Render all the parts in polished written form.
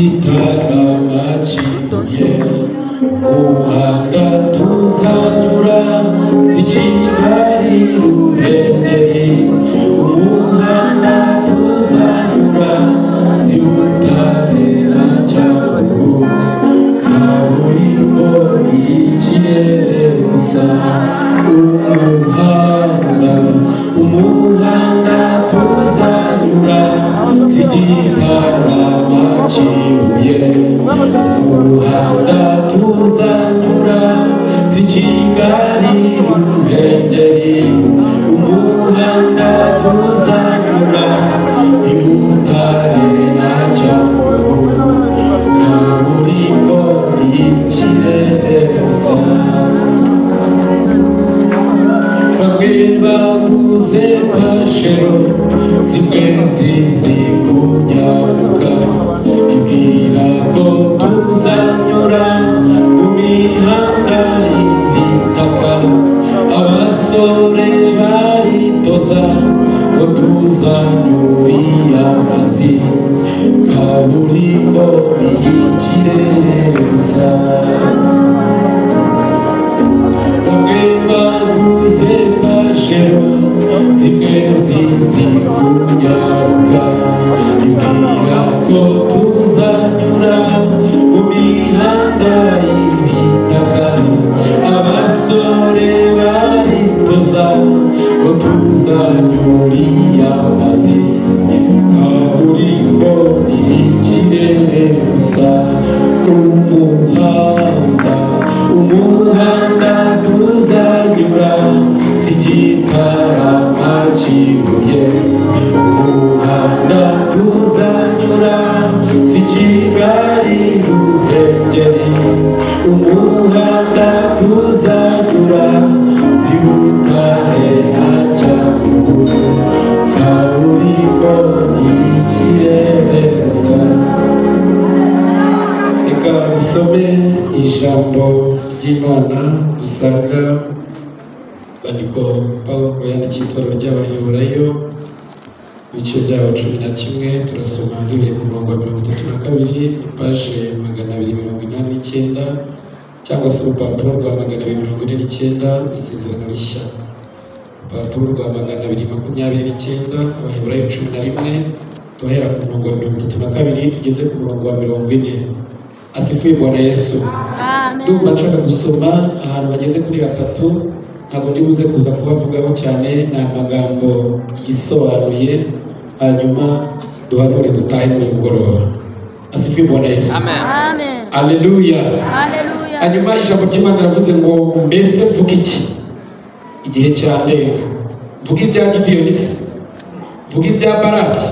Sigitarama cibuye umuhanda tuzanyura si Kigali Ruhengeri umuhanda tuzanyura si Butare na Cyangugu kaburimbo y'ikirere gusa umuhanda tuzanyura si Gitarama cibuye umuhanda tuzanyura si Kigali Ruhengeri umuhanda tuzanyura i Butare na Cyangugu kaburimbo y'ikirere gusa bamwe baguze pajero zimwe zizi kunyaruka ibwira ko tuzanyura mu mihanda y'ibitaka abasore baritoza ngo tuzanyura amazi kaburimbo y'ikirere gusa bamwe baguze pajero zimwe zizi kunyaruka ibwira ko tuzanyura mu mihanda y'ibitaka abasore baritoza ngo tuzanyura amazi kaburimbo y'ikirere gusa umuhanda tuzanyura si Gitarama cibuye umuhanda tuzanyura si Kigali Ruhengeri umuhanda tuzanyura si Butare na Cyangugu kaburimbo y'ikirere gusa. Reka dusome ijambo ry'Imana dusanga bandiko Pawulo yandikiye itorero ry'Abaheburayo ibice byaho 11 turasoma duhere ku murongo wa 32 ipaje 289 cyangwa se urupapuro rwa 249 isezerano rishya urupapuro rwa 229 Abaheburayo 11 tuhera ku murongo wa 32 tugeze ku murongo wa 40. Asifiwe Bwana Yesu. Amen. Ndumva nshaka gusoma ahantu bageze kuri 3 ntabwo ndibuze kuza kubavugaho cyane ni amagambo yisobanuye hanyuma duhanure dutahe muri mugoroba. Asifiwe Bwana Yesu. Amen. Haleluya. Haleluya. Hanyuma ijambo ry'Imana ravuze ngo mbese mvuga iki igihe cyandenga mvuga ibya Gideyoni mvuga ibya Baraki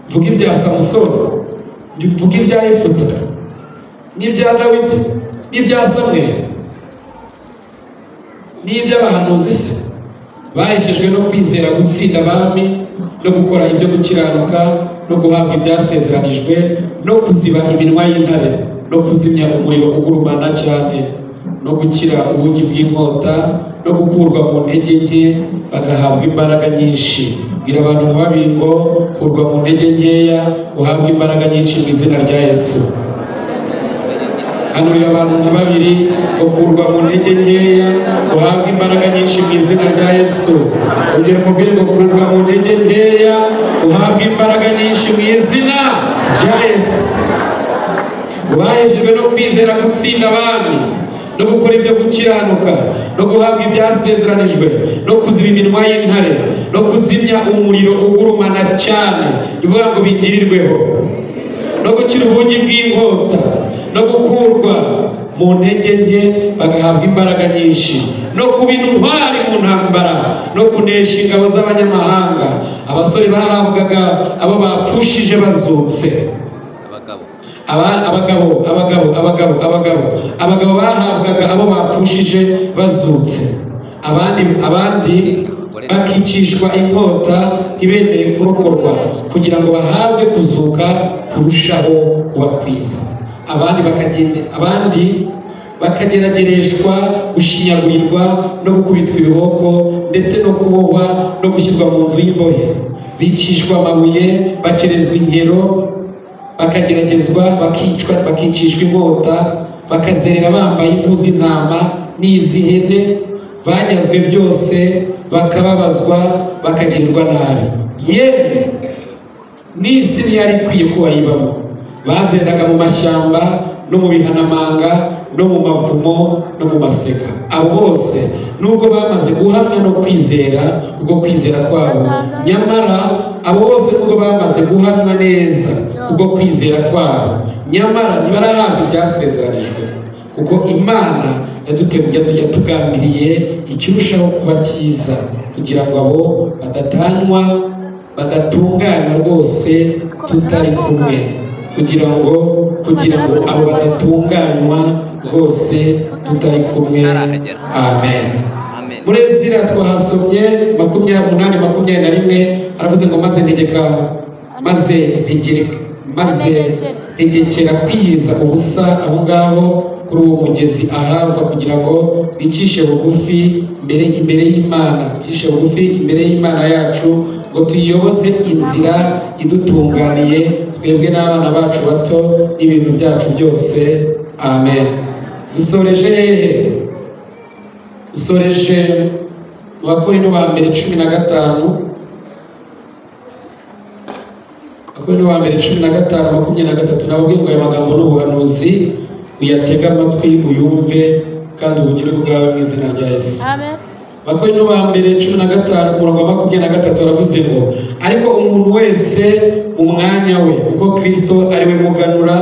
mvuga ibya Samusoni mvuga ibya Yefuta n'ibya Dawidi n'ibya Samweli n'iby'abahanuzi se baheshejwe no kwizera gutsinda abami no gukora ibyo gukiranuka no guhabwa ibyasezeranijwe no kuziba iminwa y'intare no kuzimya umuriro ugurumana cyane no gukira ubugi bw'inkota no gukurwa mu ntege nke bagahabwa imbaraga nyinshi. Bwira abantu nka babiri ngo kurwa mu ntege nkeya uhabwa imbaraga nyinshi mu izina rya Yesu. Hanurira abantu nka babiri ukurwa mu ntege nkeya uhabwa imbaraga nyinshi mu izina rya Yesu. Ongera mubwire ngo kurwa mu ntege nkeya uhabwa imbaraga nyinshi mu izina rya Yesu. Bahejejwe no kwizera gutsinda abami no gukora ibyo gukiranuka no guhabwa ibyasezeranijwe no kuziba iminwa y'intare no kuzimya umuriro ugurumana cyane bivuga ngo bingirirweho no gukira ubugi bw'inkota no gukurwa mu ntege nke bagahabwa imbaraga nyinshi no kuba intwari mu ntambara no kunesha ingabo z'abanyamahanga. Abasore bahabwaga abo bapfushije bazutse abagabo bahabwaga abo bapfushije bazutse abandi bakicishwa inkota ntibemere kurokorwa kugira ngo bahabwe kuzuka kurushaho kuba kwiza. Abandi bakageragereshwa gushinyagurirwa no gukubitwa ibiboko ndetse no kubohwa no gushyirwa mu nzu y'imbohe bicishwa amabuye bacerezwa inkero bakageragezwa, bakicwa, bakicishwa inkota, bakazerera bambaye impu z'intama n'iz'ihene, banyazwe byose, bakababazwa, bakagirirwa nabi. Yemwe n'isi ntiyari ikwiye ko bayibamo. Bazereraga mu mashyamba no mu bihanamanga no mu mavumo no mu maseka. Abo bose nubwo bamaze guhamya no kwizera ubwo kwizera kwabo, nyamara abo bose nubwo bamaze guhamya neza ubwo kwizera kwabo, nyamara ntibarahabwa ibyasezeranijwe, kuko Imana yatugambiriye ikirushaho kuba cyiza, kugira ngo abo badatanywa, badatunganywa rwose tutari kumwe, kugira ngo abo badatunganywa rwose tutari kumwe. Amen. Muri Ezira twahasomye 8:21 aravuze ngo maze ntegekera kwiyiriza ubusa aho ngaho kuri uwo mugezi ahava, kugira ngo twicishe bugufi imbere y'Imana, twicishe bugufi imbere y'Imana yacu, ngo tuyiyoboze inzira idutunganiye twebwe n'abana bacu bato n'ibintu byacu byose. Amen. Dusoreje hehe? Dusoreje mu Bakorinto ba mbere 15. Bakorinto ba mbere 15:23 nababwiye ngo aya magambo n'ubuhanuzi, uyatega amatwi uyumve kandi ubugire bwawe mu izina rya Yesu. Amen. Bakorinto ba mbere 15:23 baravuze ngo ariko umuntu wese mu mwanya we, kuko Kristo ari we muganura,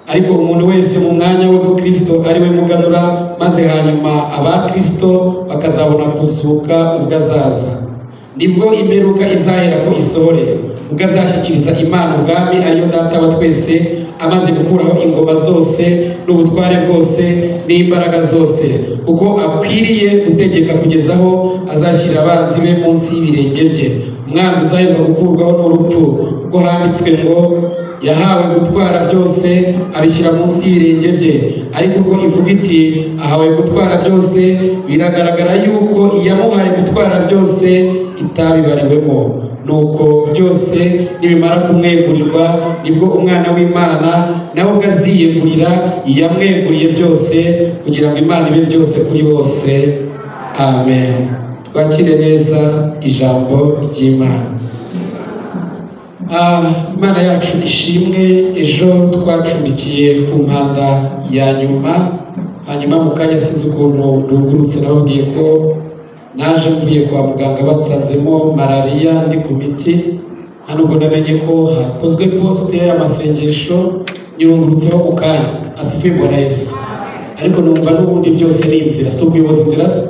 ariko umuntu wese mu mwanya we ko Kristo ari we muganura, maze hanyuma aba Kristo bakazabona kuzuka ubwo azaza. Nibwo imperuka izahera ko isohore, ubwo azashyikiriza Imana ubwami ariyo Data wa twese, amaze gukuraho ingoma zose n'ubutware bwose n'imbaraga zose, kuko akwiriye gutegeka kugeza aho azashyira abanzi be munsi y'ibirenge bye. Umwanzi uzaheruka gukurwaho n'urupfu, kuko handitswe ngo yahawe gutwara byose abishyira munsi y'ibirenge bye. Ariko ubwo ivuga iti ahawe gutwara byose, biragaragara yuko iyamuhaye gutwara byose itabibariwemo. Nuko byose nibimara kumwegurirwa, nibwo umwana w'Imana nawe ubwo aziyegurira iyamweguriye byose, kugira ngo Imana ibe byose kuri bose. Amen. Twakire neza ijambo ry'Imana. Imana yacu ishimwe. Ejo twacumbikiye ku mpanda ya nyuma, hanyuma mu kanya sinzi ukuntu rugurutse nababwiye ko naje mvuye kwa muganga batsanzemo malariya, ndi ku miti, nta nubwo namenye ko hakozwe poste y'amasengesho, nyirungurutseho mu kanya. Asifiwe Bwana Yesu. Ariko numva n'ubundi byose ni inzira, si ukuyoboza inzira se.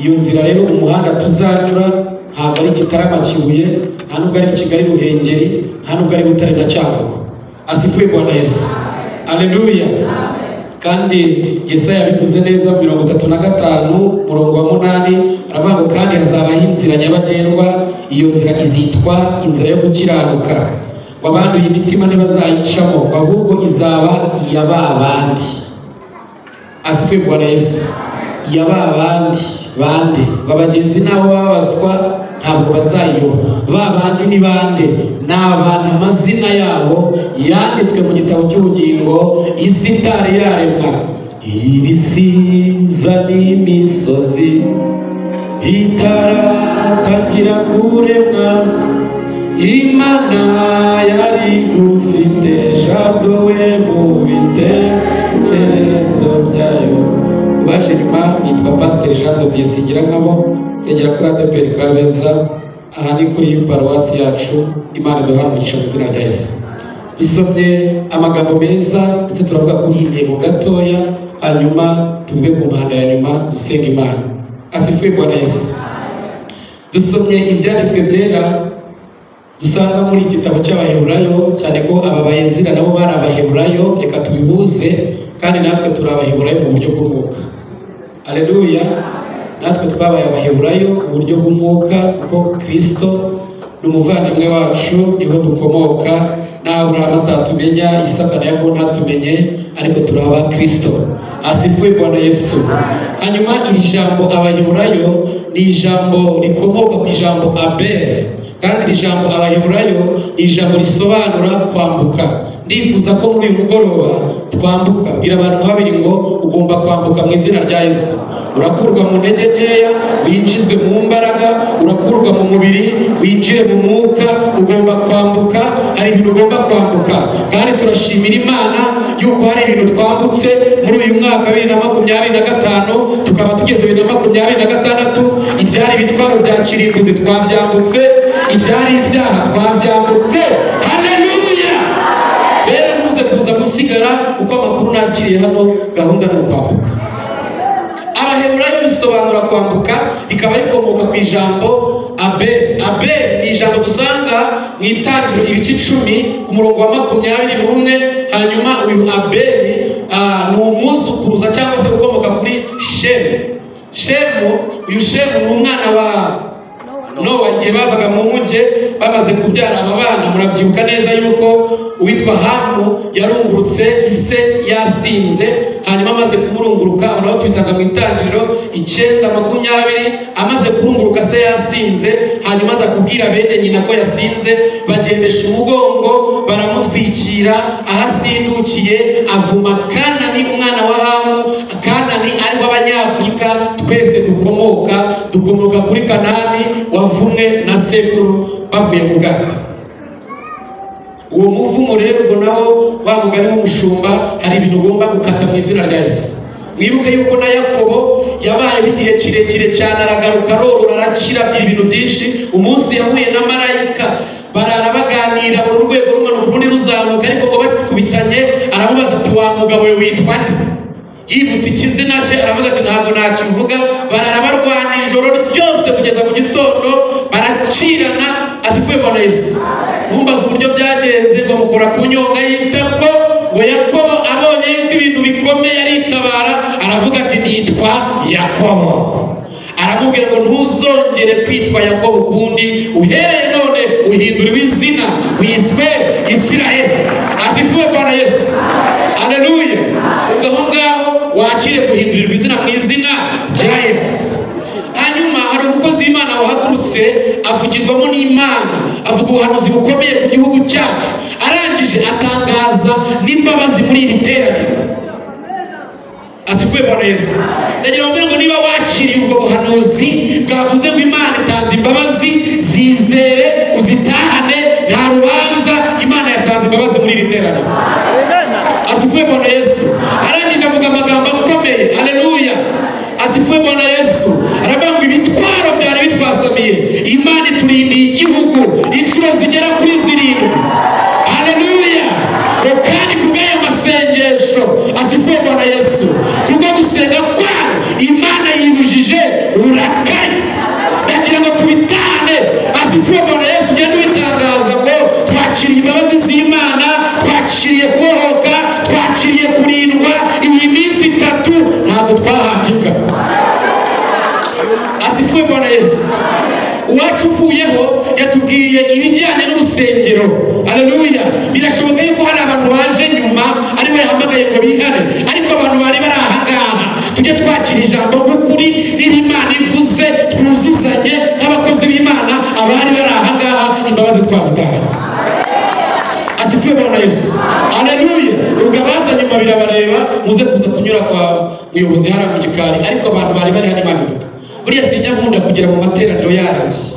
Iyo nzira rero umuhanda tuzanyura ntabwo ari Gitarama Kibuye, nta nubwo ari Kigali Ruhengeri, nta nubwo ari Butare na Cyangugu. Asifiwe Bwana Yesu. Aleluya. Kandi Yesaya yabivuze neza 35:8 aravuga ngo kandi hazabaho inzira nyabagendwa, iyo nzira izitwa inzira yo gukiranuka, ngo abanduye imitima ntibazayicamo, ahubwo izaba iya babandi. Asifiwe Bwana Yesu. Iya babandi bande, ngo abagenzi nabo babaswa ntabwo bazayiyoba. Babandi ni bande? Ni abantu amazina yabo yanditswe mu gitabo cy'ubugingo isi itari yaremwa. Ibisiza n'imisozi itaratangira kuremwa, Imana yari gufite jadowe mu bitekerezo byayo. Baje nyuma nitwa Pastor Jean de Dieu Singirankabo, nsengera kuri ADPR Kabeza, aha ni kuri paruwasi yacu. Imana duha umugisha mu izina rya Yesu. Dusomye amagambo meza ndetse turavuga kuri intego gatoya, hanyuma tuvuge ku mpanda ya nyuma dusenga Imana. Asifiwe Bwana Yesu. Dusomye ibyanditswe byera dusanga muri igitabo cy'Abaheburayo, cyane ko aba Bayezira nabo bari Abaheburayo, reka tubihuze kandi natwe turi Abaheburayo mu buryo bw'umwuka. Aleluya. Natwe twabaye Abaheburayo mu buryo bw'umwuka, kuko Kristo ni umuvandimwe wacu, niho dukomoka. Na Abrahamu atatumenya, Isaka na Yakobo ntatumenye, ariko turi aba Kristo. Asifiwe Bwana Yesu. Hanyuma iri jambo Abaheburayo ni ijambo rikomoka ku ijambo Abel. kandi iri jambo Abaheburayo ni ijambo risobanura kwambuka. Ndifuza ko muri uyu mugoroba twambuka. Bwira abantu babiri ngo ugomba kwambuka mu izina rya Yesu. Urakurwa mu ntege nkeya, winjizwe mu mbaraga, urakurwa mu mubiri, winjire mu mwuka. Ugomba kwambuka, hari ibintu ugomba kwambuka. Kandi turashimira Imana yuko hari ibintu twambutse muri uyu mwaka 2025, tukaba tugeze 2026. Ibyari ibitwaro bya kirimbuzi twabyambutse, ibyari ibyaha twabyambutse. Haleluya! Rero ntuze kuza gusigara uko amakuru nakiriye hano, gahunda ni ukwambuka. Abaheburayo bisobanura kwambuka, bikaba rikomoka ku ijambo Abel. Abel ni ijambo dusanga mu Itangiriro ibice 10 ku murongo wa 21. Hanyuma uyu Abel ni umuzukuruza cyangwa se ukomoka kuri Shemu. Uyu Shemu ni umwana wa Nowa. Igihe bavaga mu mujye bamaze kubyara aba bana, murabyibuka neza yuko uwitwa Hamu yarungurutse ise yasinze. Hanyuma amaze kumurunguruka, naho tubisanga mu Itangiriro 9:20. Amaze kurunguruka se yasinze, hanyuma aza kubwira bene nyina ko yasinze. Bagendesha umugongo, baramutwikira. Ahasindukiye avuma Kanani umwana wa Hamu. Kanani ari w'Abanyafurika twese dukomoka kuri Kanani wavumwe na sekuru bavuye mu bwato. Uwo muvumo rero ubwo nawo wa mugani w'umushumba, hari ibintu ugomba gukata mu izina rya Yesu. Mwibuke yuko na Yakobo yabaye igihe kirekire cyane, aragaruka arorora, arakira ibintu byinshi. Umunsi yahuye na marayika, barara baganira, mu rwego rumanuka urundi ruzamuka, ariko ngo bakubitanye aramubaza ati wa mugabo we witwa nde? Yibutse ikizina cye, aravuga ati ntabwo nakivuga. Barara barwana ijoro ryose kugeza mu gitondo, barakirana. Asifuye Bwana Yesu. Ntumbaze uburyo byagenze, ngo mukora ku nyonga y'itako. Ngo Yakobo abonye yuko ibintu bikomeye aritabara, aravuga ati nitwa Yakobo. Aramubwira ngo ntuzongere kwitwa Yakobo ukundi, uhereye none uhinduriwe izina, wiswe Isiraheli. Asifuwe Bwana Yesu. Haleluya. Ubwo ngaho wakire guhindurirwa izina mu izina rya Yesu. Hanyuma hari umukozi w'Imana wahagurutse, avugirwamo n'Imana, avuga ubuhanuzi bukomeye ku gihugu cyacu. Arangije atangaza n'imbabazi muri iri teraniro. Asifuye Bwana Yesu. Ndagira ngo niba wakiriye ubwo buhanuzi bwavuze ngo Imana itanze imbabazi, zizere uzitahane, nta rubanza. Imana yatanze imbabazi muri iri teraniro. Asifuye Bwana Yesu. Arangije avuga amagambo akomeye. Haleluya. Asifuye Bwana Yesu. Aravuga ngo ibitwaro byari bitwasamiye, Imana iturindiye igihugu inshuro zigera kuri 7. Haleluya. Kandi kubw'aya masengesho, asifuye Bwana Yesu, kubwo gusenga kwayo Imana yibujije uburakari. Ndagira ngo tubitane. Asifuye Bwana Yesu. Ugende witangaza ngo twakiriye imbabazi z'Imana, twakiriye kubohoka, twakiriye kurindwa. Iyi minsi 3 ntabwo twahambika. Asifuye Bwana Yesu. Uwacu uvuyeho yatubwiye ibijyanye n'urusengero. Haleluya. Birashoboka yuko hari abantu baje nyuma ari we yahamagaye ngo bihane, ariko abantu bari bari aha ngaha, tujye twakira ijambo nk'ukuri n'Imana ivuze, twuzuzanye nk'abakozi b'Imana. Abari bari aha ngaha imbabazi twazitaha. Asifuye Bwana Yesu. Haleluya. Ubwo abaza nyuma birabareba, muze kuza kunyura kwa muyobozi hara mu gikari, ariko abantu bari bari hano babivuga. Buriya sinjya nkunda kugera mu materaniro yarangiye,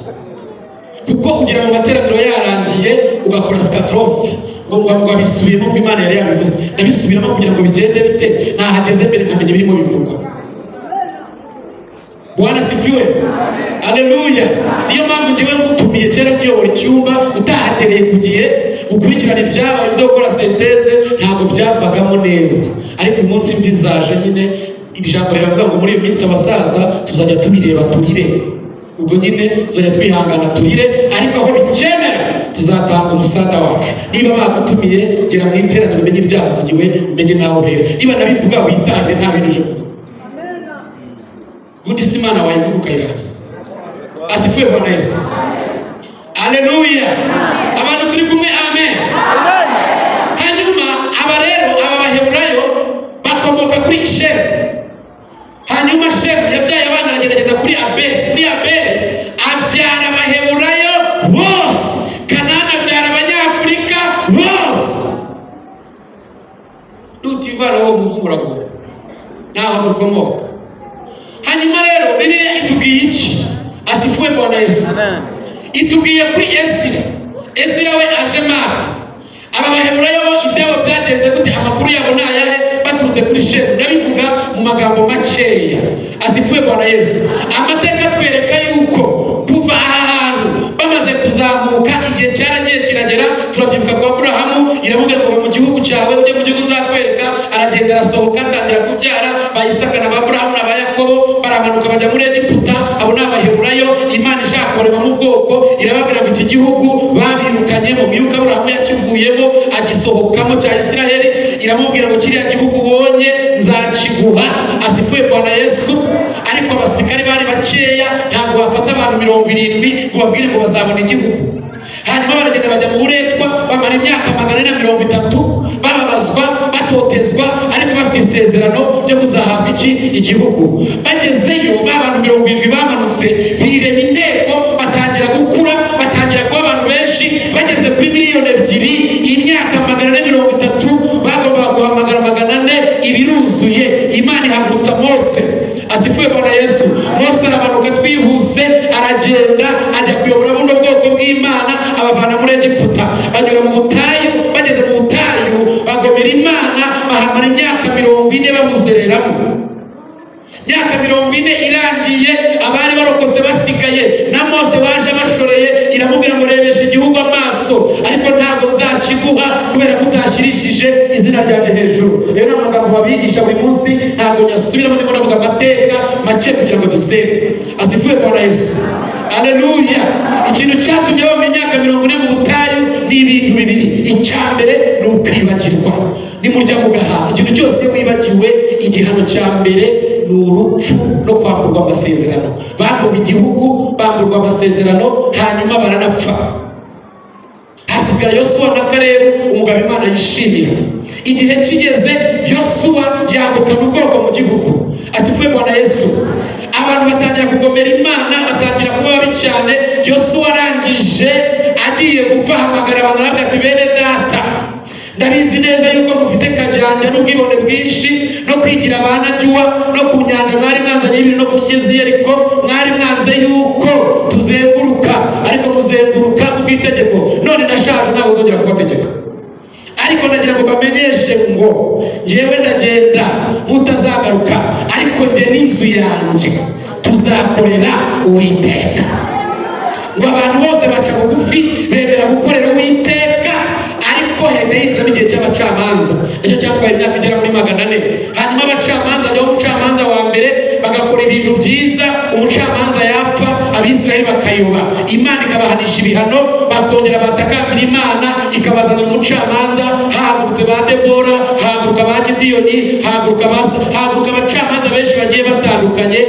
kuko ugera mu materaniro yarangiye ugakora scatrofe ngo bisubiremo ko Imana yari yabivuze. Ndabisubiramo kugira ngo bigende bite, nahageze mbere nkamenya birimo bivugwa. Bwana sifiwe. Haleluya. Niyo mpamvu ngiye ngutumiye kera kuyobora icyumba, utahagereye ku gihe ukurikirana ibyabaye byo gukora senteze, ntabwo byavagamo neza. Ariko uyu munsi mbizaje nyine, ijambo riravuga ngo muri iyo minsi abasaza tuzajya tubireba turire. Ubwo nyine tuzajya twihangana turire, ariko aho bikemera tuzatanga umusada wacu. Niba bagutumiye, gera mu iteraniro umenye ibyavugiwe, umenye nawe urera. Niba nabivuga witange, nta bintu uje kuvuga. Ubundi si Imana wayivuga ukayirangiza. Asifuye Bwana Yesu. Haleluya. Abantu turi kumwe, amen. Hanyuma aba Baheburayo bakomoka kuri Shemu. Hanyuma Shemu yabyaye abana, aragerageza kuri Abeli. Kuri Abeli abyara Abaheburayo n'uwo muvumo uragora naho dukomoka. Hanyuma rero Bibiliya itubwiye iki? Asifuwe Bwana Yesu. Itubwiye kuri Ezira we aje mata. Aba Baheburayo ibyabo byagenze gute? Amakuru yabo nayahe? Baturutse kuri Shebu. Ndabivuga mu magambo makeya. Asifuwe Bwana Yesu. Amateka twereka yuko kuva ahantu bamaze kuzamuka igihe cyaragiye kiragera, turabyibuka kwa Aburahamu, iravuga ngo mu gihugu cyawe ujye mu gihugu nzakwereka. Aragenda arasohoka atangira kubyara ba Isaka na Aburahamu na ba Yakobo, baramanuka bajya muri Egiputa. Abo ni Abaheburayo. Imana ishaka kurema mu bwoko, irababwira ngo iki gihugu babirukanye mu gihugu Aburahamu yakivuyemo agisohokamo cya Isiraheli, iramubwira ngo kiriya gihugu ubonye nzakiguha. Asifuwe Bwana Yesu. Ariko abasirikare bari bakeya, ntabwo bafata abantu 70 ngo babwire ngo bazabona igihugu. Hanyuma baragenda bajya mu buretwa, bamara imyaka 430 bababazwa batotezwa, ariko bafite isezerano ryo kuzahabwa igihugu. Bagezeyo abantu 70 bamanutse birema inteko, batangira gukura, batangira kuba abantu benshi. Bageze kuri 2,000,000, imyaka 430 bagomba guhamagara 400 ibiruzuye. Imana ihagurutsa Mose. Asifuwe Bwana Yesu. Mose aramanuka twihuse, aragenda ajya kuyobora buno bwoko bw'Imana, abavana muri Egiputa. Banyura mu butayu, bageze mu butayu bagomera Imana, bahamara imyaka 40 babuzereramo. Imyaka 40 irangiye, abari barokotse basigaye na Mose waje bashoreye, iramubwira ngo rebesha igihugu amaso, ariko ntabwo nzakiguha kubera ko utashirishije izina ryanjye hejuru. Rero n'amagambo babigisha buri munsi ntabwo nyasubiramo, ndimo ndavuga amateka make kugira ngo dusenge. Asifuwe Bwana Yesu. Haleluya. Ikintu cyatumye baba mu myaka 40 mu butayu ni ibintu bibiri. Icyambere ni ukwibagirwa. Nimurya mugahaha ikintu cyose wibagiwe, igihano cya mbere ni urupfu no kwamburwa amasezerano. Bambuwe igihugu, bamburwa amasezerano, hanyuma baranapfa. Hasigara Yosuwa na Kalebu, umugabo Imana yishimira. Igihe kigeze, Yosuwa yambukana ubwoko mu gihugu. Asifuwe Bwana Yesu. Abantu batangira kugomera Imana, batangira kuba babi cyane. Yosuwa arangije agiye gupfa, hamagara abantu aravuga ati, bene data, ndabizi neza yuko mufite kajyanja n'ubwibone bwinshi no kwigira abanajyuwa no ku nyanja mwari mwanzanye ibintu no kugeza Yeriko, mwari mwanze yuko tuzenguruka, ariko muzenguruka kubw'itegeko. None ndashaje ntabwo nzongera kubategeka, ariko nagira ngo bamenyeshe ngo njyewe ndagenda mutazagaruka, ariko njye n'inzu yanjye tuzakorera Uwiteka. Ngo abantu bose baca bugufi bemera gukorera Uwiteka, ariko hende yitwa igihe cy'abacamanza. Icyo cyatwaye imyaka igera muri 400. Hanyuma abacamanza ajyaho umucamanza wa mbere, bagakora ibintu byiza, umucamanza yapfa, Abisiraheli bakayoba. Imana ikabahanisha ibihano, bakongera batakambira Imana, ikabazanira umucamanza. Hagurutse ba Debora, haguruka ba Gidiyoni, haguruka abacamanza benshi bagiye batandukanye.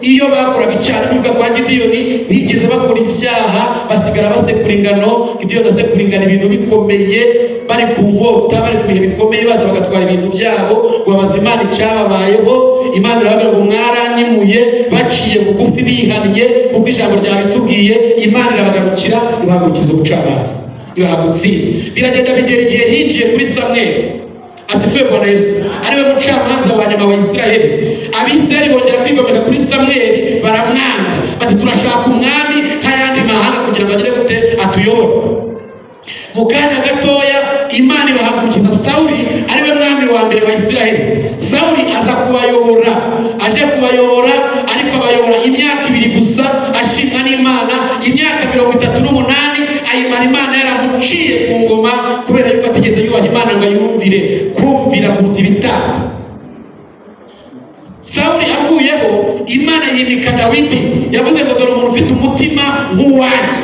Iyo bakoraga icyaha n'uvuga kwa Gidiyoni, bigeze bakora ibyaha, basigara basekura ingano. Gidiyoni asekura ingano, ibintu bikomeye, bari ku nkota, bari ku bihe bikomeye, baza bagatwara ibintu byabo. Babaza Imana icyababayeho. Imana iravuga ngo mwaranyimuye. Baciye bugufi bihannye kuko ijambo ryabitubwiye. Imana irabagarukira, ibahagurukiza ubucamanza, ibahagutsinda. Biragenda bigera igihe hinjiye kuri Samweli. Asifuwe Bwana Yesu. Ariwe mucamanza wa nyuma wa Isiraheli. Abisiraheli bongera kwigomeka kuri Samweli, baramwanga bati, turashaka umwami nk'ayandi mahanga kugira ngo agire gute atuyobore. Mu kanya gatoya Imana ibahagurukiza Sawuli, ariwe mwami wa mbere wa Isiraheli. Sawuli aza kubayobora, aje kubayobora, ariko abayobora imyaka 2 gusa, ashimwa n'Imana. Imyaka 38 ayimara Imana yaramuciye ku ngoma, kubera yuko atigeze yubaha Imana ngo ayumvire. Kumvira kuruta ibitabo. Sawuli avuyeho, Imana yimika Dawidi. Yavuze ngo dore umuntu ufite umutima nk'uwanjye.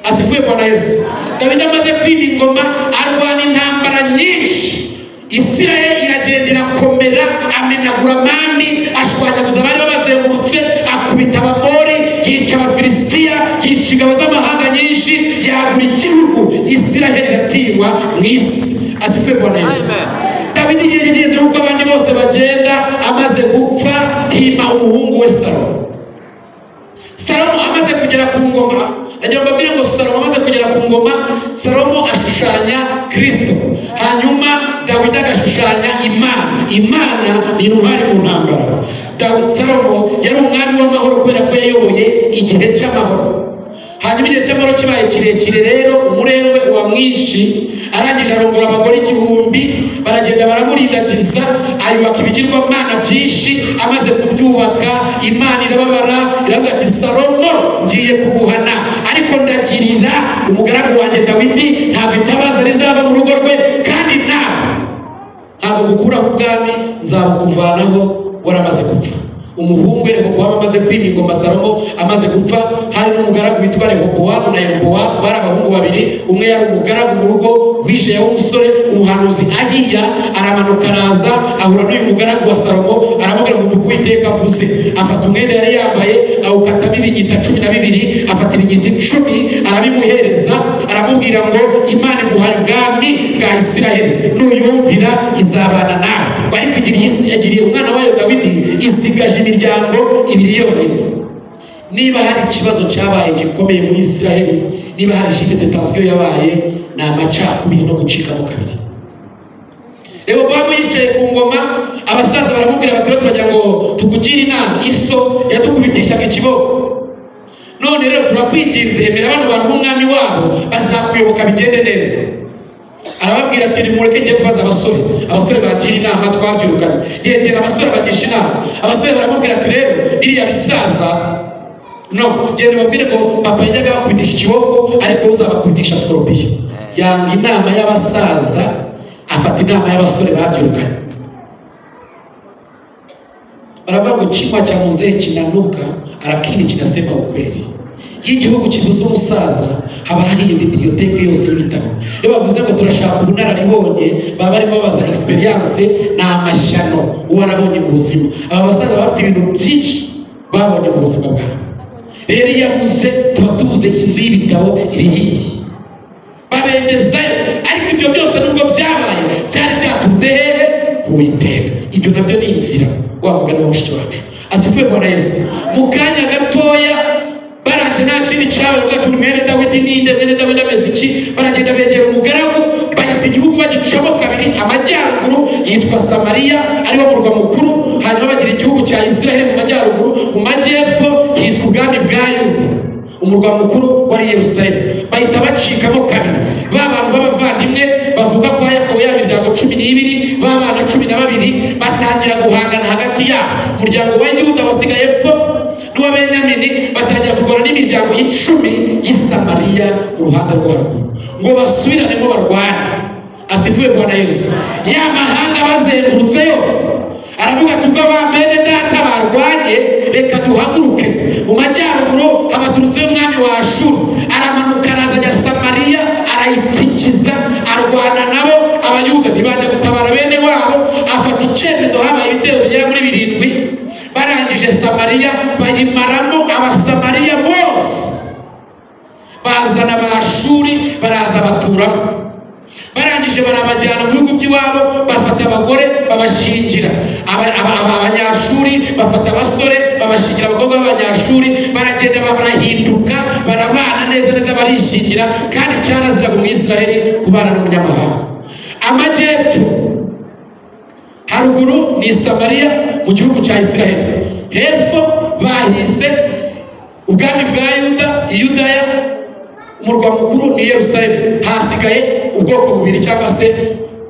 Asifuwe Bwana Yesu. Dawidi amaze kwima ingoma, arwana intambara nyinshi. Isiraheli iragenda irakomera, amenagura amami, ashwanyaguza abari babazengurutse, akubita Abamori, yica Abafilisitiya, yica ingabo z'amahanga nyinshi, yagura igihugu. Isiraheli iratinywa mu isi. Asifuwe Bwana Yesu. Dawidi yigeze nk'uko abandi bose bagenda, amaze gupfa, hima umuhungu we Salomo. Salomo amaze kugera ku ngoma, nagira mbabwire ngo Salomo amaze kugera ku ngoma, Salomo ashushanya Kristo. Hanyuma Dawidi agashushanya Imana ni intwari mu ntambara. Salomo yari umwami w'amahoro kubera ko yayoboye igihe cy'amahoro. Hanyuma igihe cy'amahoro kibaye kirekire rero umurengwe uba mwinshi, arangije arongora abagore 1000, baragenda baramurindagiza, ayubaka ibigirwamana byinshi. Amaze kubyubaka, Imana irababara, iravuga ati Salomo, ngiye kuguhana, ariko ndagirira umugaragu wanjye Dawidi ntabwo itabaza rizava mu rugo rwe, kandi ntabwo gukuraho ubwami, nzabukuvanaho waramaze gupfa. Umuhungu Rehobowamu amaze kwima ingoma, Salomo amaze gupfa, hari n'umugaragu witwa Rehobowamu na Yerobowamu, bari abahungu babiri. Umwe yari umugaragu mu rugo wije w'umusore, umuhanuzi Ahiya aramanuka araza ahura n'uyu mugaragu wa Salomo, aramubwira ngo uvuge Uwiteka avuze. Afata umwenda yari yambaye awukatamo ibinyita 12, afata ibinyita 10 arabimuhereza, aramubwira ngo Imana iguhaye ubwami bwa Isiraheli, nuyumvira izabana nawe. Ariko yagiriye umwana wayo Dawidi isigaje imiryango 2 yonyine. Niba hari ikibazo cyabaye gikomeye muri Isiraheli, niba hari shite de tension yabaye, ni amacakubiri no gucikamo kabiri. Rehobowamu yicaye ku ngoma, abasaza baramubwira bati turagira ngo tukugire inama. Iso yadukubitishaga ikiboko, none rero turakwinginze emera bano bantu b'umwami wabo bazakuyoboka bigende neza. Arababwira ati nimureke njye kubaza abasore bagira inama, twabyirukanye. Yegera abasore bagisha inama, abasore baramubwira ati rero biriya bisaza genda babwire ngo papa yajyaga bakubitisha ikiboko, ariko uzabakubitisha skorpiyo. Yanga inama y'abasaza, afata inama y'abasore babyirukanye. Baravuga ngo chima cha mzee kinanuka, lakini kinasema ukweli. Igihugu kibuze umusaza, haba hari biblioteke yose y'ibitabo. Iyo bavuze ngo turashaka ubunararibonye, baba barimo babaza experience na amashano warabonye mu buzima. Aba basaza bafite ibintu byinshi babonye mu buzima bwabo. Rero yavuze tubuze inzu y'ibitabo irihiye, babengezayo. Ariko ibyo byose nubwo byabaye, cyari byatunze hehe? Uwiteka. Ibyo nabyo ni inzira wa mugani wa mushiki wacu. Asifiwe Bwana Yesu. Mu kanya gatoya baranje nta kindi cyabaye, ngo tumere Dawidi ninde, mwene Dawidi ameze iki. Baragenda begera umugaragu, bahita igihugu bagicamo kabiri. Amajyaruguru yitwa Samariya, ariwo murwa mukuru. Hanyuma bagira igihugu cya Isiraheli mu majyaruguru. Mu majyepfo hitwa ubwami bwa Yuda, umurwa mukuru wari Yerusalemu. Bahita bacikamo kabiri. Ba bantu b'abavandimwe bavuga ko Yakobo ya miryango 12, b'abana 12 batangira guhangana hagati yabo. Umuryango wa Yuda wasigaye epfo, n'uwa Benyamini batangira kurwana n'imiryango 10 y'Isamariya mu ruhande rwo haruguru, ngo basubiranemo barwane. Asifiwe Bwana Yesu. Ya mahanga bazengurutse yose aravuga ati ubwo bambene data barwanye, reka duhaguruke. Mu majyaruguru abaturutse y'umwami wa Ashuru, aramanuka arazajya Samariya, arayitsikiza, arwana nabo. Abayuda ntibajya gutabara bene wabo, afata icyemezo. Habaye ibitero bigera muri 7. Barangije Samariya bayimaramo abasamariya bose, bazana Abashuri baraza baturamo. Barangije barabajyana mu bihugu by'iwabo, bafata abagore babashingira Abanyashuri, bafata abasore babashingira abakobwa b'Abanyashuri. Baragenda barahinduka, barabana neza barishingira, kandi cyaraziraga mu Isiraheli kubana n'umunyamahanga. Amajyepfo haruguru ni Samariya mu gihugu cya Isiraheli, hepfo bahise ubwami bwa Yudaya, umurwa mukuru ni Yerusalemu. Hasigaye ubwoko bubiri cyangwa se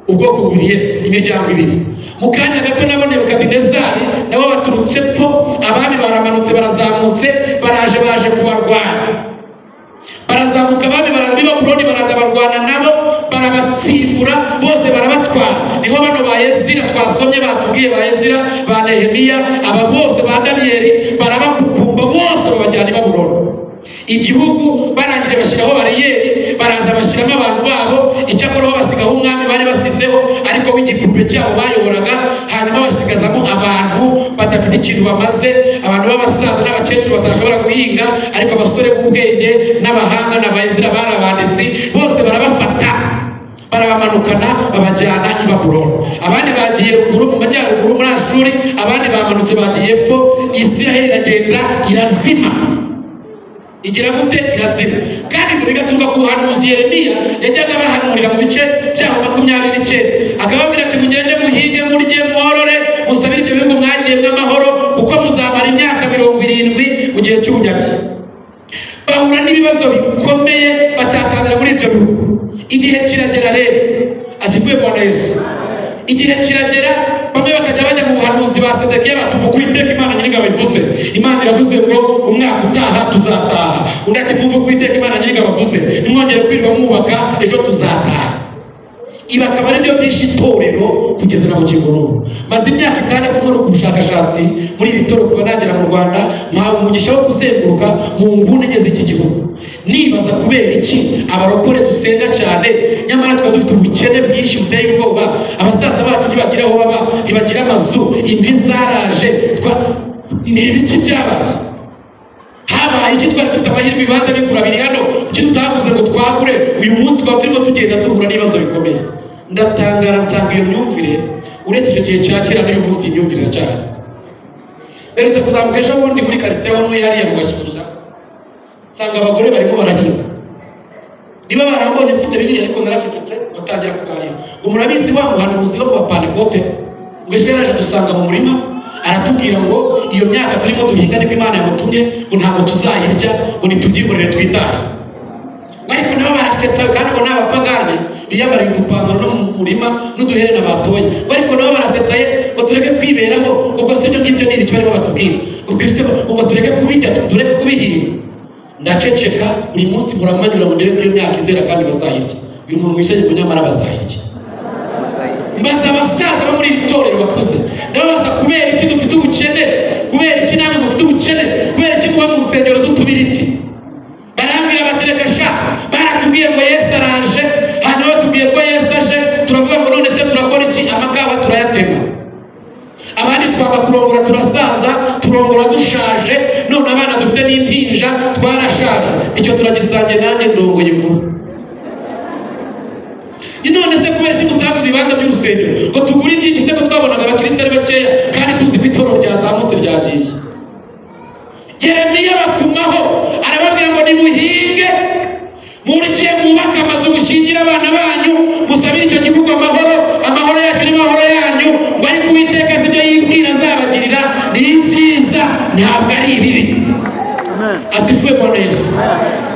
ubwoko bubiri, yes, imiryango 2. Mu kanya gato nabo Nebukadinezari nabo baturutse epfo, abami baramanutse barazamutse, baje kubarwanya. Barazamuka abami barabi Babuloni, baraza barwana nabo, barabatsimbura bose, barabatwara. Niho bano ba Ezira twasomye batubwiye, ba Ezira, ba Nehemiya, aba bose ba Daniyeli, barabakukumba bose babajyana i Babuloni. Igihugu barangije bashyiraho bariyeri, baraza bashyiramo abantu babo. Icyakora ho basigaho umwami bari basizeho, ariko w'igipupe cyabo bayoboraga. Hanyuma basigazamo abantu badafite ikintu bamaze, abantu b'abasaza n'abakecuru batashobora guhinga, ariko abasore b'ubwenge n'abahanga n'abayizira barabanditsi bose barabafata, barabamanukana babajyana i Babuloni. Abandi bagiye ruguru mu majyaruguru muri Ashuri, abandi bamanutse bagiye epfo. Isiraheli iragenda irazima. Igira gute? Irazima. Kandi ngo bigaturuka ku buhanuzi Yeremiya yajyaga bahanurira mu bice byabo 29, akababwira gihe cy'ubunyage, bahura n'ibibazo bikomeye batatangira muri ibyo bihugu. Igihe kiragera rero, asifuye Bwana Yesu, igihe kiragera bamwe bakajya bajya mu buhanuzi ba Sedekiya batuvuga Uwiteka Imana Nyir'ingabo ivuze. Imana iravuze ngo umwaka utaha tuzataha. Undi ati mwumve Uwiteka Imana Nyir'ingabo avuze, nimwongere kwirirwa mwubaka ejo tuzataha. Ibi akaba ari byo byinshi itorero kugeza na bugingo n'ubu. Maze imyaka 6 nkora ubushakashatsi muri iri torero kuva nagera mu Rwanda, ntawe umugisha wo kuzenguruka mu nguni enye z'iki gihugu. Nibaza kubera iki abarokore dusenga cyane nyamara tukaba dufite ubukene bwinshi buteye ubwoba. Abasaza bacu ntibagira aho baba, ntibagira amazu, imvi zaraje. Ni ibiki byabaye? Habaye iki? Twari dufite amahirwe ibibanza bigura biri hano, kuki tutaguze ngo twagure? Uyu munsi twaba turimo tugenda duhura n'ibibazo bikomeye. Ndatangara nsanga iyo myumvire uretse icyo gihe cya kera n'uyu munsi imyumvire iracyahari. Beretse kuzamuka ejo bundi muri karitsiye aho ntuye hariya mu Gashyushya, nsanga abagore barimo barahinga. Niba barambonye mfite Bibiliya ariko naracecetse, batangira kuganira ngo murabizi wa muhanuzi wo mu Bapantekote ngo ejo yaje dusanga mu murima, aratubwira ngo iyo myaka turimo duhinga niko Imana yamutumye ngo ntabwo tuzayirya, ngo nitubyiborere twitahe. Ariko nabo barasetsa kandi ngo n'abapagani biyambariye udupantaro no mu murima n'uduherena batoye. Ariko nabo barasetsa ngo tureke kwiberaho, ubwo se ibyo ngibyo ni iki barimo batubwira? Ubwo tureke kubijya, tureke kubihinga. Ndaceceka, buri munsi muramanyura ngo ndebe ko iyo myaka izera kandi bazayirya. Uyu muntu mwishaje ngo nyamara bazayirya. Mbaza abasaza bo muri iri torero bakuze, ndababaza kubera iki dufite ubukene, kubera iki namwe mufite ubukene, kubera iki kuba mu nsengero z'utubiriti? Barambwira batereka sha, baratubwiye ngo Yesu araje, hanyuma batubwiye ko Yesu aje, turavuga ngo none se turakora iki? Amakawa turayatema. Abandi twanga kurongora turasaza, turongora dushaje, none abana dufite n'impinja twarashaje. Icyo turagisangiye nanjye ndongoye ivuga. None se kubera iki tutaguze ibibanza by'urusengero ngo tugure ibyinshi se ko twabonaga abakristo ari bakeya kandi tuzi ko itorero ryazamutse ryagiye? Yeremiya batumaho arababwira ngo nimuhinge, murikiye mwubake amazu, mushyingire abana banyu, musabire icyo gihugu amahoro. Amahoro yacu ni mahoro yanyu, ngo ariko Uwiteka azi ibyo yibwira azabagirira ni ibyiza, ntabwo ari ibibi. Asifuwe Bwana Yesu.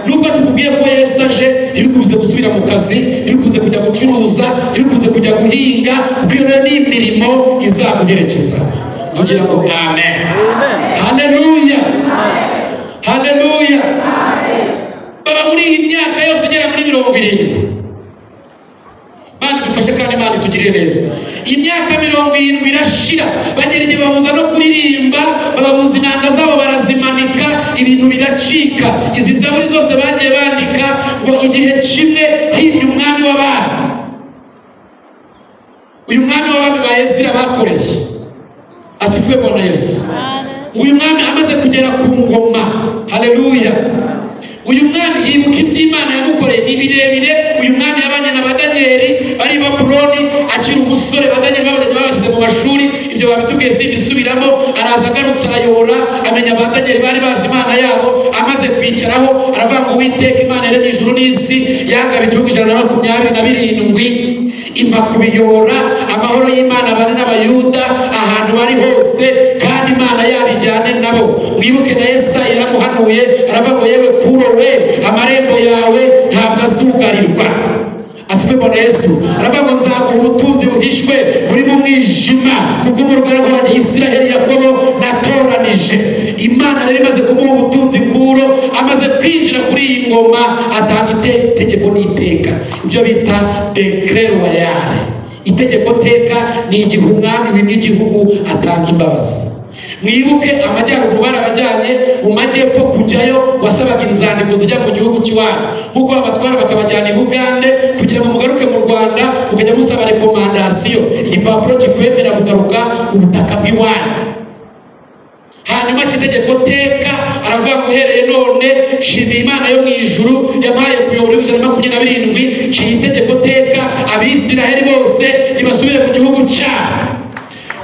Nubwo tukubwiye ko Yesu aje, ntibikubuze gusubira mu kazi, ntibikubuze kujya gucuruza, ntibikubuze kujya guhinga, kuko iyo ni imirimo izaguherekeza. Vugira ngo amen. Haleluya, haleluya. Baba muri iyi myaka yose igera muri 70, Mana dufashe kandi Imana itugirire neza. Imyaka 70 irashira, bagera igihe babuza no kuririmba, bababuza inanga zabo barazimanika, ibintu biracika. Izi zaburi zose bagiye bandika ngo igihe kimwe himye umwami w'abami. Uyu mwami w'abami ba Ezira bakoreye. Asifuwe Bwana Yesu. Uyu mwami amaze kugera ku ngoma, haleluya. Uyu mwami yibuka iby'Imana yamukoreye ni birebire. Uyu mwami yabanye na Danieli bari Babuloni, akiri umusore. Danieli babashyize mu mashuri, ibyo babitubwiye simbisubiramo. Araza agarutse arayobora, amenya Danieli bari bazi Imana yabo. Amaze kwicaraho aravuga ngo Uwiteka Imana yaremye ijuru n'isi, yangaba igihugu 127 impa kubiyobora. Amahoro y'Imana bari n'Abayuda ahantu bari hose, kandi Imana yabijyane nabo. Mwibuke na Yesaya yaramuhanuye aravuga ngo yewe kuro we, amarembo yawe ntabwo azugarirwa. Asifuwe Bwana Yesu. Aravuga ngo nzaguha ubutunzi buhishwe buri mu mwijima, kuko umuryango wanjye Isiraheli Yakobo natoranije. Imana rero imaze kumuha ubutunzi kuro, amaze kwinjira kuri iyi ngoma, atanga itegeko n'iteka, ibyo bita decret royal. Itegeko teka ni igihe umwami w'igihugu atanga imbabazi. Mwibuke amajyaruguru barabajyanye, mu majyepfo kujyayo wasabaga inzandiko zijya mu gihugu cy'iwanyu, kuko abatwara bakabajyana i Bugande kugira ngo mugaruke mu Rwanda, mukajya musaba rekomandasiyo, igipapuro kikwemera kugaruka ku butaka bw'iwanyu. Hanyuma itegeko teka aravuga ngo uhereye none shimira Imana yo mu ijuru yampaye kuyobora 127. Nshiye itegeko teka Abisiraheli bose nibasubire mu gihugu cyabo.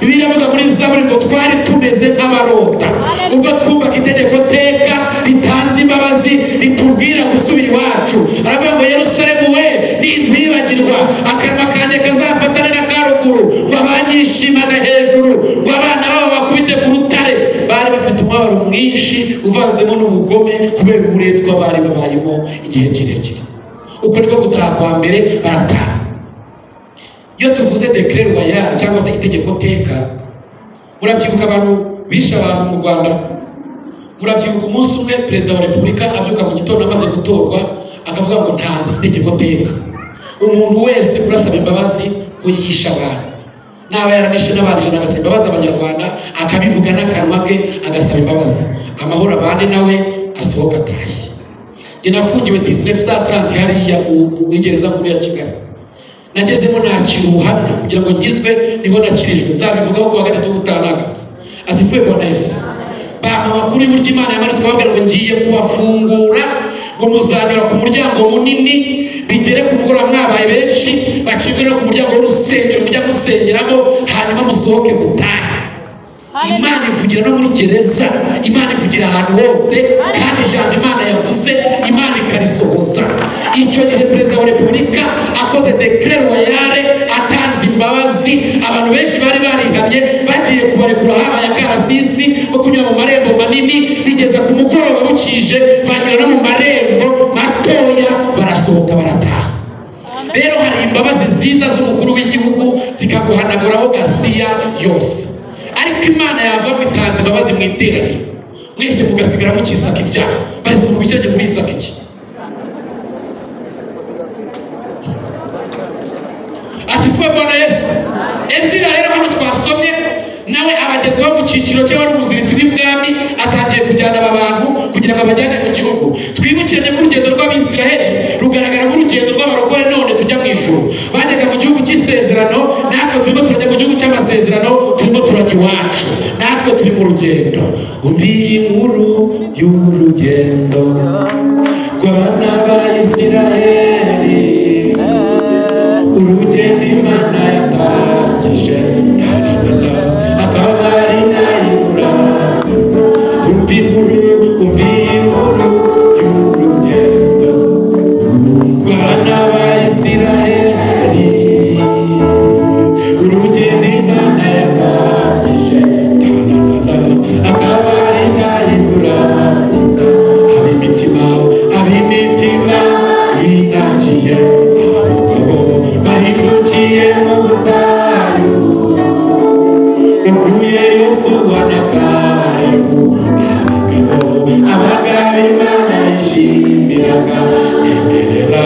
Bibiliya ivuga muri Zaburi ngo twari tumeze nk'abarota ubwo twumvaga itegeko teka ritanze imbabazi ritubwira gusubira iwacu. Aravuga ngo Yerusalemu we, nintwibagirwa akanwa kanjye kazafatane na karuguru, ngo abanyishimaga hejuru, ngo abana babo bakubite ku rutare. Bari bafite umubabaro mwinshi uvanzemo n'ubugome kubera uburetwa bari babayemo igihe kirekire. Uko niko gutaha kwa mbere barataha. Iyo tuvuze decret royal cyangwa se itegeko teka, murabyibuka abantu bisha abantu mu Rwanda. Murabyibuka umunsi umwe perezida wa repubulika abyuka mu gitondo amaze gutorwa akavuga ngo ntanze itegeko teka, umuntu wese urasaba imbabazi ko yisha abantu, naba yaramishe n'abantu ijana agasaba imbabazi abanyarwanda, akabivuga n'akanwa ke agasaba imbabazi, amahoro abane nawe asohoka atashye. Njye nafungiwe 1930 hariya muri gereza nkuru ya Kigali. Nagezemo nakira ubuhamya kugira ngo ngizwe niho nakirijwe, nzabivugaho ku wa gatatu w'ubutanagatse. Asifuye Bwana Yesu. Bampa amakuru y'uburyo Imana yamanutse babwira ngo ngiye kubafungura, ngo muzanyura ku muryango munini, bigere ku mugoroba mwabaye benshi, bacibwe no ku muryango w'urusengero mujya musengeramo, hanyuma musohoke mutahe. Imana ivugira no muri gereza, Imana ivugira ahantu hose, kandi ijambo Imana yavuze Imana ikarisohoza. Icyo gihe perezida wa repubulika akoze decret royal atanze imbabazi, abantu benshi bari barihanye bagiye kubarekura, habaye akarasisi ko kunyura mu marembo manini, bigeza ku mugoroba bukije banyura no mu marembo matoya, barasohoka barataha. Rero hari imbabazi ziza z'umukuru w'igihugu zikaguhanaguraho gasiya yose. Ariko Imana yava itanze imbabazi mu iteraniro, mwese mugasigara mukisaka ibyaha. Bari mu rwikiranye muri isaka iki? Asifuwe Bwana Yesu. Ezira rero hano twasomye nawe abagezweho mu cyiciro cye wari umuziritsi w'ibwami, atangiye kujyana aba bantu kugira ngo abajyane mu gihugu. Twibukiranye ko urugendo rw'Abisiraheli rugaragara nk'urugendo rw'abarokore none tujya mu ijuru. Bajyaga mu gihugu cy'isezerano, natwe turimo turajya mu gihugu cy'amasezerano, turimo turajya iwacu, natwe turi mu rugendo. Umviye inkuru y'urugendo rw'abana b'Isiraheli, urugendo Imana yatangije, akaba ari nayirurangiza. Umviye inkuru y'urugendo rw'abana b'Isiraheli, urugendo Imana yatangije, akaba ari nayirurangiza. Ab'imitima yinangiye, abagabo bahindukiye mu butayu, ukuye Yosuwa na Kalebu, abagabo Imana yishimiraga. Nyemerera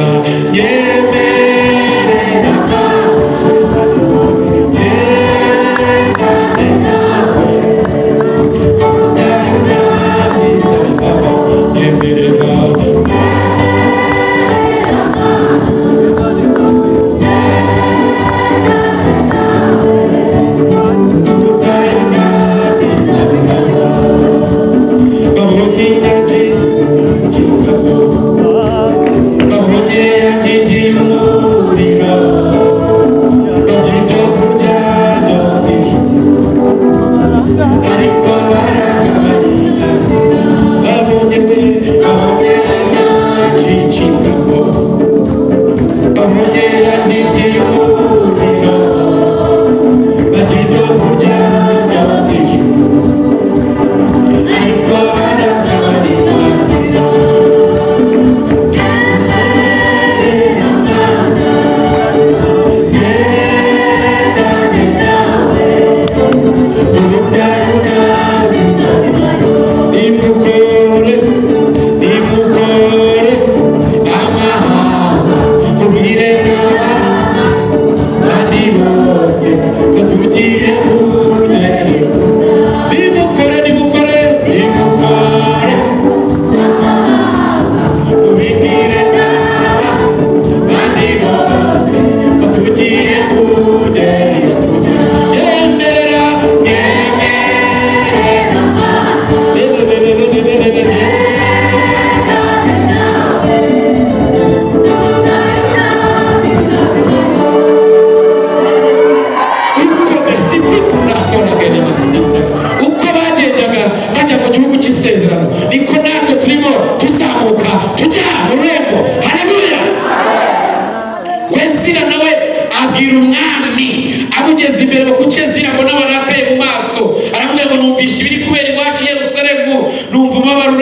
numva umubabaro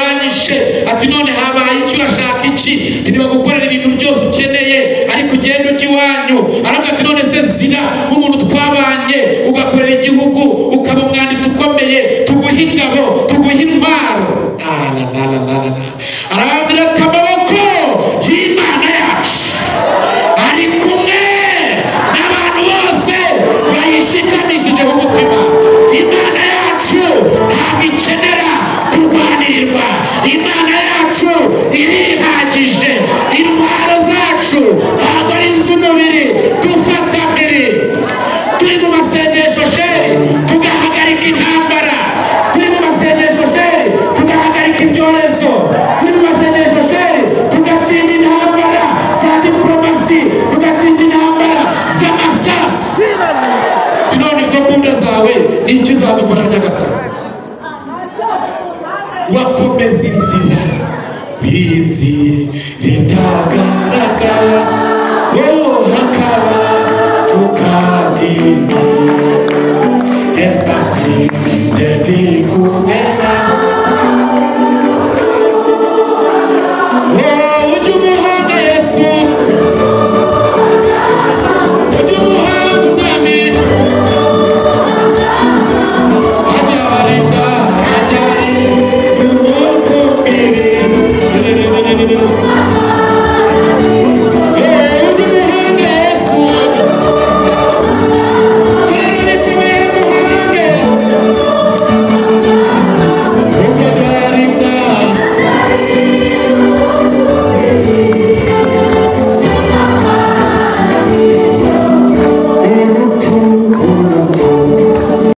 ati none habaye icyo urashaka iki? Niba gukorera ibintu byose ukeneye ariko ugenda ujya iwanyu. Aravuga ati none se zira nk'umuntu twabanye ugakorera igihugu ukaba umwanditsi ukomeye, tuguha ingabo tuguha intwaro. Arababwira ati amaboko y'Imana yacu ari kumwe n'abantu bose bayishikamishijeho umutima. Imana yacu ntabwo ikenera kurwanirirwa. Imana yacu irihagije. Intwaro zacu ntabwo ari iz'umubiri dufata mbere. Turi mu masengesho sheri tugahagarika intambara. Turi mu masengesho sheri tugahagarika ibyorezo. Turi mu masengesho sheri tugatsinda intambara za diplomasi, tugatsinda intambara z'amasasi. None izo mbunda zawe ni iki zadufasha Nyagasani? Wakomeza inzira w'inzira itagaragara, hakaba tukabwira esa ati jye ndi kumwe